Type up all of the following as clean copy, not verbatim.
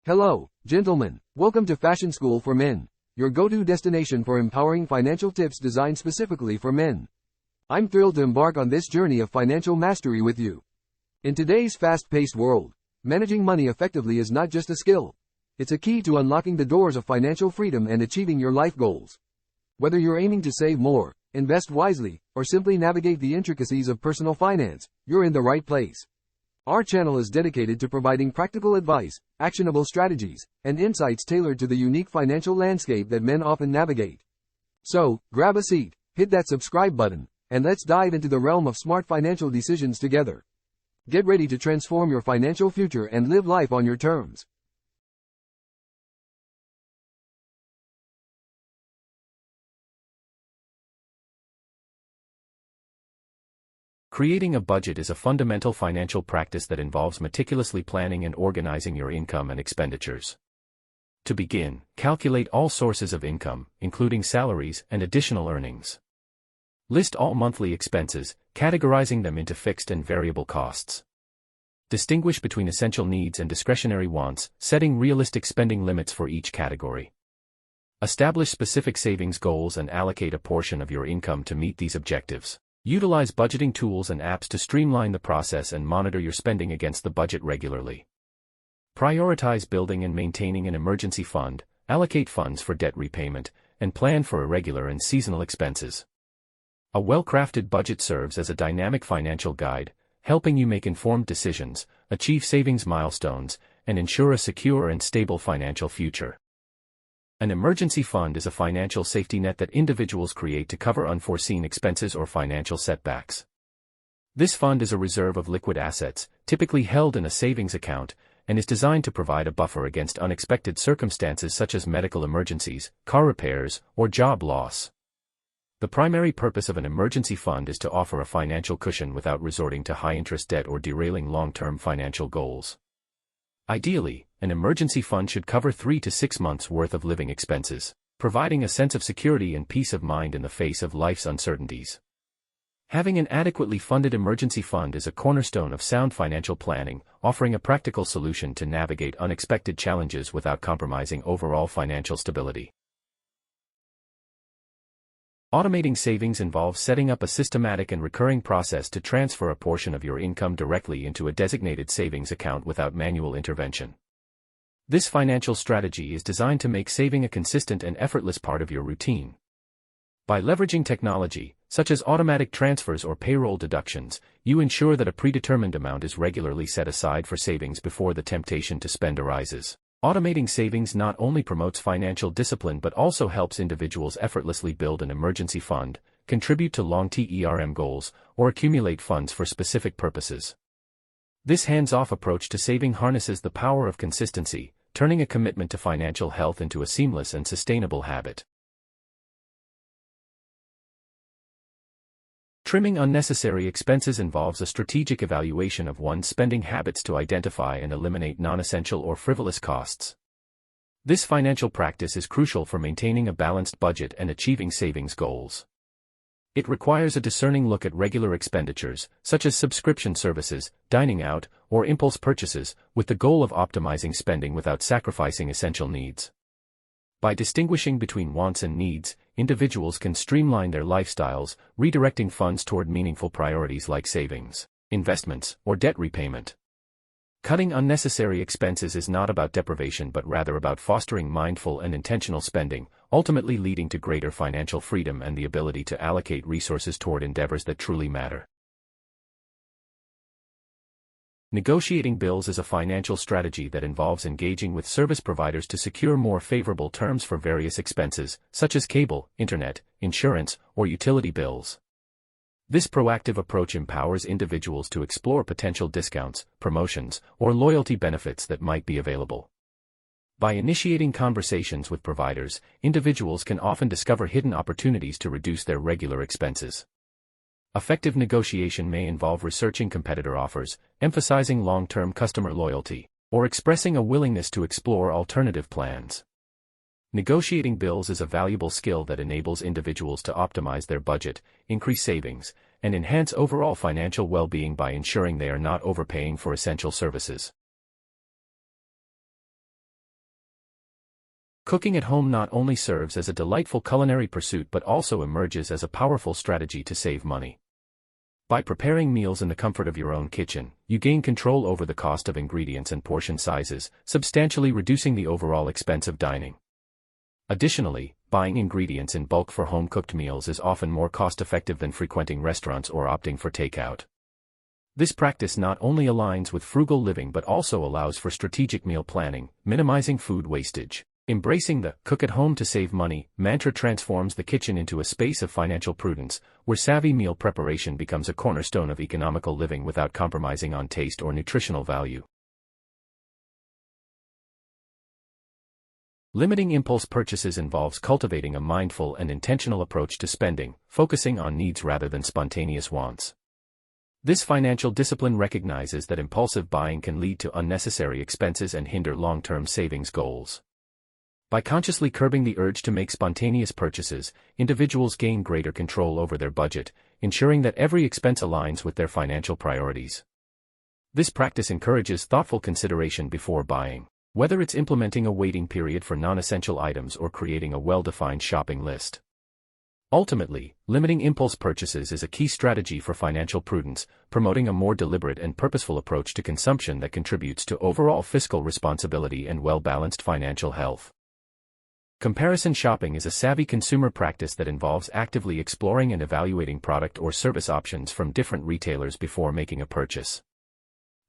Hello, gentlemen. Welcome to Fashion School for Men, your go-to destination for empowering financial tips designed specifically for men. I'm thrilled to embark on this journey of financial mastery with you. In today's fast-paced world, managing money effectively is not just a skill. It's a key to unlocking the doors of financial freedom and achieving your life goals. Whether you're aiming to save more, invest wisely, or simply navigate the intricacies of personal finance, you're in the right place. Our channel is dedicated to providing practical advice, actionable strategies, and insights tailored to the unique financial landscape that men often navigate. So, grab a seat, hit that subscribe button, and let's dive into the realm of smart financial decisions together. Get ready to transform your financial future and live life on your terms. Creating a budget is a fundamental financial practice that involves meticulously planning and organizing your income and expenditures. To begin, calculate all sources of income, including salaries and additional earnings. List all monthly expenses, categorizing them into fixed and variable costs. Distinguish between essential needs and discretionary wants, setting realistic spending limits for each category. Establish specific savings goals and allocate a portion of your income to meet these objectives. Utilize budgeting tools and apps to streamline the process and monitor your spending against the budget regularly. Prioritize building and maintaining an emergency fund, allocate funds for debt repayment, and plan for irregular and seasonal expenses. A well-crafted budget serves as a dynamic financial guide, helping you make informed decisions, achieve savings milestones, and ensure a secure and stable financial future. An emergency fund is a financial safety net that individuals create to cover unforeseen expenses or financial setbacks. This fund is a reserve of liquid assets, typically held in a savings account, and is designed to provide a buffer against unexpected circumstances such as medical emergencies, car repairs, or job loss. The primary purpose of an emergency fund is to offer a financial cushion without resorting to high-interest debt or derailing long-term financial goals. Ideally, an emergency fund should cover 3 to 6 months' worth of living expenses, providing a sense of security and peace of mind in the face of life's uncertainties. Having an adequately funded emergency fund is a cornerstone of sound financial planning, offering a practical solution to navigate unexpected challenges without compromising overall financial stability. Automating savings involves setting up a systematic and recurring process to transfer a portion of your income directly into a designated savings account without manual intervention. This financial strategy is designed to make saving a consistent and effortless part of your routine. By leveraging technology, such as automatic transfers or payroll deductions, you ensure that a predetermined amount is regularly set aside for savings before the temptation to spend arises. Automating savings not only promotes financial discipline but also helps individuals effortlessly build an emergency fund, contribute to long-term goals, or accumulate funds for specific purposes. This hands-off approach to saving harnesses the power of consistency, turning a commitment to financial health into a seamless and sustainable habit. Trimming unnecessary expenses involves a strategic evaluation of one's spending habits to identify and eliminate non-essential or frivolous costs. This financial practice is crucial for maintaining a balanced budget and achieving savings goals. It requires a discerning look at regular expenditures, such as subscription services, dining out, or impulse purchases, with the goal of optimizing spending without sacrificing essential needs. By distinguishing between wants and needs, individuals can streamline their lifestyles, redirecting funds toward meaningful priorities like savings, investments, or debt repayment. Cutting unnecessary expenses is not about deprivation but rather about fostering mindful and intentional spending, ultimately leading to greater financial freedom and the ability to allocate resources toward endeavors that truly matter. Negotiating bills is a financial strategy that involves engaging with service providers to secure more favorable terms for various expenses, such as cable, internet, insurance, or utility bills. This proactive approach empowers individuals to explore potential discounts, promotions, or loyalty benefits that might be available. By initiating conversations with providers, individuals can often discover hidden opportunities to reduce their regular expenses. Effective negotiation may involve researching competitor offers, emphasizing long-term customer loyalty, or expressing a willingness to explore alternative plans. Negotiating bills is a valuable skill that enables individuals to optimize their budget, increase savings, and enhance overall financial well-being by ensuring they are not overpaying for essential services. Cooking at home not only serves as a delightful culinary pursuit but also emerges as a powerful strategy to save money. By preparing meals in the comfort of your own kitchen, you gain control over the cost of ingredients and portion sizes, substantially reducing the overall expense of dining. Additionally, buying ingredients in bulk for home-cooked meals is often more cost-effective than frequenting restaurants or opting for takeout. This practice not only aligns with frugal living but also allows for strategic meal planning, minimizing food wastage. Embracing the "cook at home to save money" mantra transforms the kitchen into a space of financial prudence, where savvy meal preparation becomes a cornerstone of economical living without compromising on taste or nutritional value. Limiting impulse purchases involves cultivating a mindful and intentional approach to spending, focusing on needs rather than spontaneous wants. This financial discipline recognizes that impulsive buying can lead to unnecessary expenses and hinder long-term savings goals. By consciously curbing the urge to make spontaneous purchases, individuals gain greater control over their budget, ensuring that every expense aligns with their financial priorities. This practice encourages thoughtful consideration before buying, whether it's implementing a waiting period for non-essential items or creating a well-defined shopping list. Ultimately, limiting impulse purchases is a key strategy for financial prudence, promoting a more deliberate and purposeful approach to consumption that contributes to overall fiscal responsibility and well-balanced financial health. Comparison shopping is a savvy consumer practice that involves actively exploring and evaluating product or service options from different retailers before making a purchase.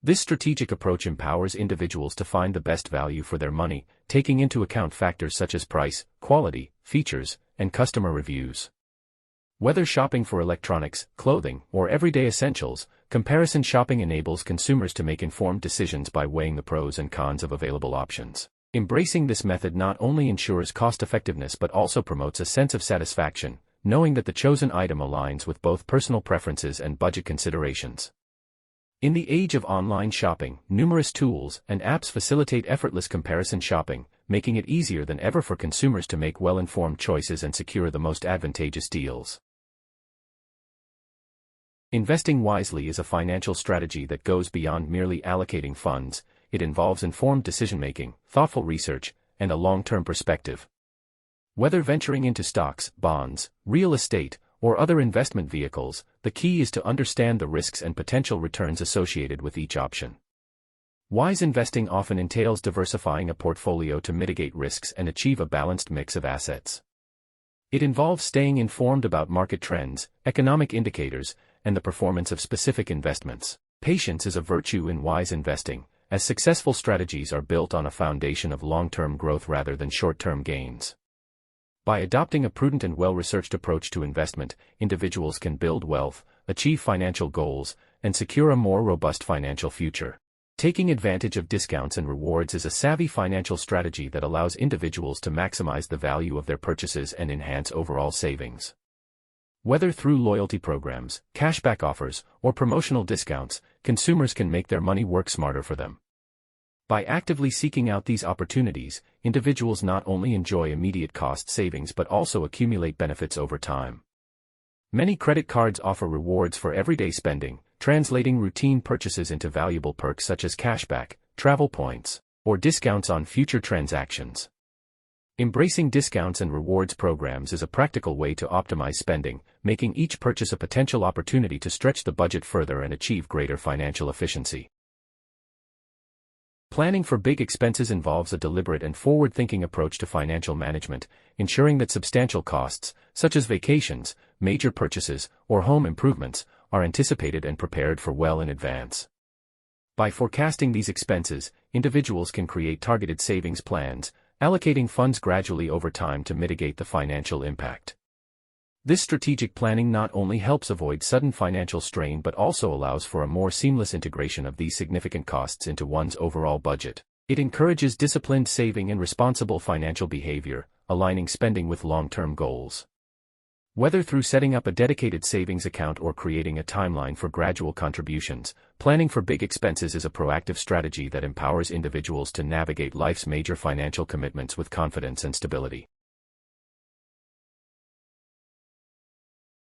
This strategic approach empowers individuals to find the best value for their money, taking into account factors such as price, quality, features, and customer reviews. Whether shopping for electronics, clothing, or everyday essentials, comparison shopping enables consumers to make informed decisions by weighing the pros and cons of available options. Embracing this method not only ensures cost-effectiveness but also promotes a sense of satisfaction, knowing that the chosen item aligns with both personal preferences and budget considerations. In the age of online shopping, numerous tools and apps facilitate effortless comparison shopping, making it easier than ever for consumers to make well-informed choices and secure the most advantageous deals. Investing wisely is a financial strategy that goes beyond merely allocating funds. It involves informed decision-making, thoughtful research, and a long-term perspective. Whether venturing into stocks, bonds, real estate, or other investment vehicles, the key is to understand the risks and potential returns associated with each option. Wise investing often entails diversifying a portfolio to mitigate risks and achieve a balanced mix of assets. It involves staying informed about market trends, economic indicators, and the performance of specific investments. Patience is a virtue in wise investing, as successful strategies are built on a foundation of long-term growth rather than short-term gains. By adopting a prudent and well-researched approach to investment, individuals can build wealth, achieve financial goals, and secure a more robust financial future. Taking advantage of discounts and rewards is a savvy financial strategy that allows individuals to maximize the value of their purchases and enhance overall savings. Whether through loyalty programs, cashback offers, or promotional discounts, consumers can make their money work smarter for them. By actively seeking out these opportunities, individuals not only enjoy immediate cost savings but also accumulate benefits over time. Many credit cards offer rewards for everyday spending, translating routine purchases into valuable perks such as cashback, travel points, or discounts on future transactions. Embracing discounts and rewards programs is a practical way to optimize spending, making each purchase a potential opportunity to stretch the budget further and achieve greater financial efficiency. Planning for big expenses involves a deliberate and forward-thinking approach to financial management, ensuring that substantial costs, such as vacations, major purchases, or home improvements, are anticipated and prepared for well in advance. By forecasting these expenses, individuals can create targeted savings plans, allocating funds gradually over time to mitigate the financial impact. This strategic planning not only helps avoid sudden financial strain but also allows for a more seamless integration of these significant costs into one's overall budget. It encourages disciplined saving and responsible financial behavior, aligning spending with long-term goals. Whether through setting up a dedicated savings account or creating a timeline for gradual contributions, planning for big expenses is a proactive strategy that empowers individuals to navigate life's major financial commitments with confidence and stability.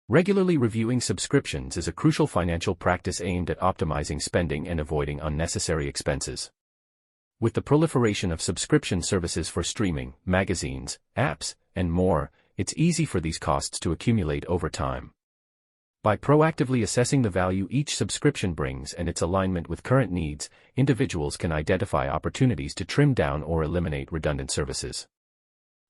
Regularly reviewing subscriptions is a crucial financial practice aimed at optimizing spending and avoiding unnecessary expenses. With the proliferation of subscription services for streaming, magazines, apps, and more, it's easy for these costs to accumulate over time. By proactively assessing the value each subscription brings and its alignment with current needs, individuals can identify opportunities to trim down or eliminate redundant services.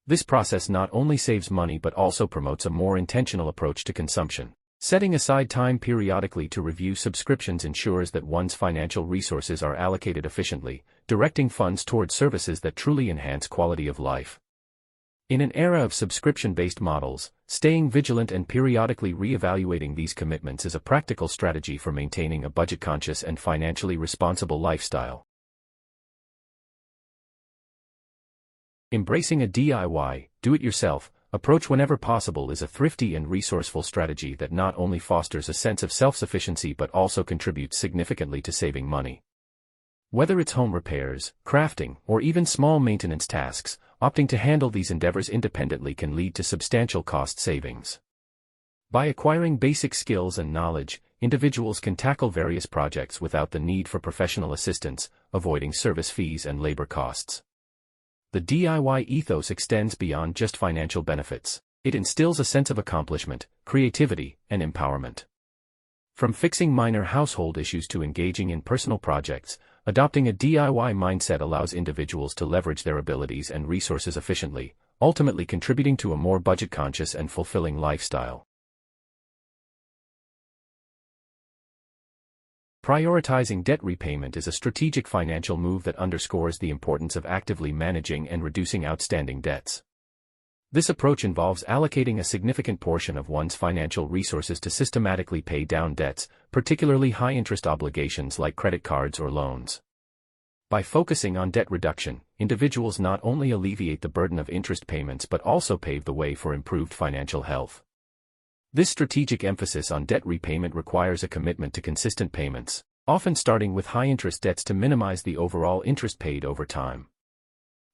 This process not only saves money but also promotes a more intentional approach to consumption. Setting aside time periodically to review subscriptions ensures that one's financial resources are allocated efficiently, directing funds towards services that truly enhance quality of life. In an era of subscription-based models, staying vigilant and periodically re-evaluating these commitments is a practical strategy for maintaining a budget-conscious and financially responsible lifestyle. Embracing a DIY, do-it-yourself, approach whenever possible is a thrifty and resourceful strategy that not only fosters a sense of self-sufficiency but also contributes significantly to saving money. Whether it's home repairs, crafting, or even small maintenance tasks, opting to handle these endeavors independently can lead to substantial cost savings. By acquiring basic skills and knowledge, individuals can tackle various projects without the need for professional assistance, avoiding service fees and labor costs. The DIY ethos extends beyond just financial benefits. It instills a sense of accomplishment, creativity, and empowerment. From fixing minor household issues to engaging in personal projects, adopting a DIY mindset allows individuals to leverage their abilities and resources efficiently, ultimately contributing to a more budget-conscious and fulfilling lifestyle. Prioritizing debt repayment is a strategic financial move that underscores the importance of actively managing and reducing outstanding debts. This approach involves allocating a significant portion of one's financial resources to systematically pay down debts, particularly high-interest obligations like credit cards or loans. By focusing on debt reduction, individuals not only alleviate the burden of interest payments but also pave the way for improved financial health. This strategic emphasis on debt repayment requires a commitment to consistent payments, often starting with high-interest debts to minimize the overall interest paid over time.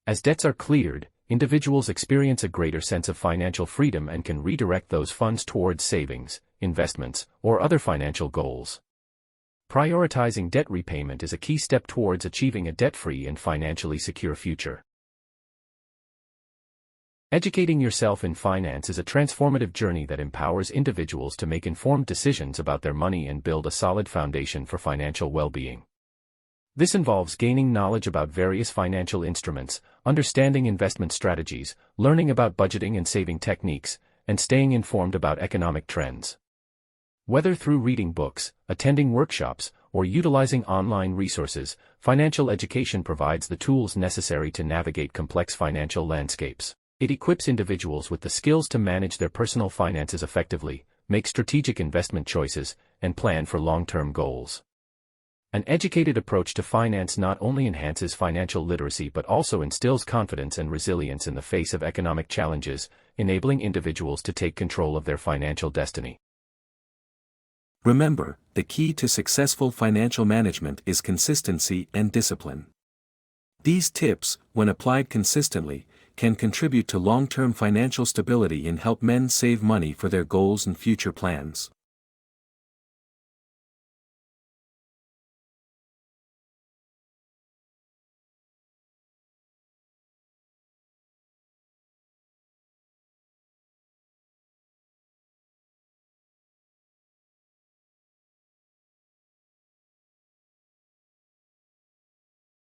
As debts are cleared, individuals experience a greater sense of financial freedom and can redirect those funds towards savings, investments, or other financial goals. Prioritizing debt repayment is a key step towards achieving a debt-free and financially secure future. Educating yourself in finance is a transformative journey that empowers individuals to make informed decisions about their money and build a solid foundation for financial well-being. This involves gaining knowledge about various financial instruments, understanding investment strategies, learning about budgeting and saving techniques, and staying informed about economic trends. Whether through reading books, attending workshops, or utilizing online resources, financial education provides the tools necessary to navigate complex financial landscapes. It equips individuals with the skills to manage their personal finances effectively, make strategic investment choices, and plan for long-term goals. An educated approach to finance not only enhances financial literacy but also instills confidence and resilience in the face of economic challenges, enabling individuals to take control of their financial destiny. Remember, the key to successful financial management is consistency and discipline. These tips, when applied consistently, can contribute to long-term financial stability and help men save money for their goals and future plans.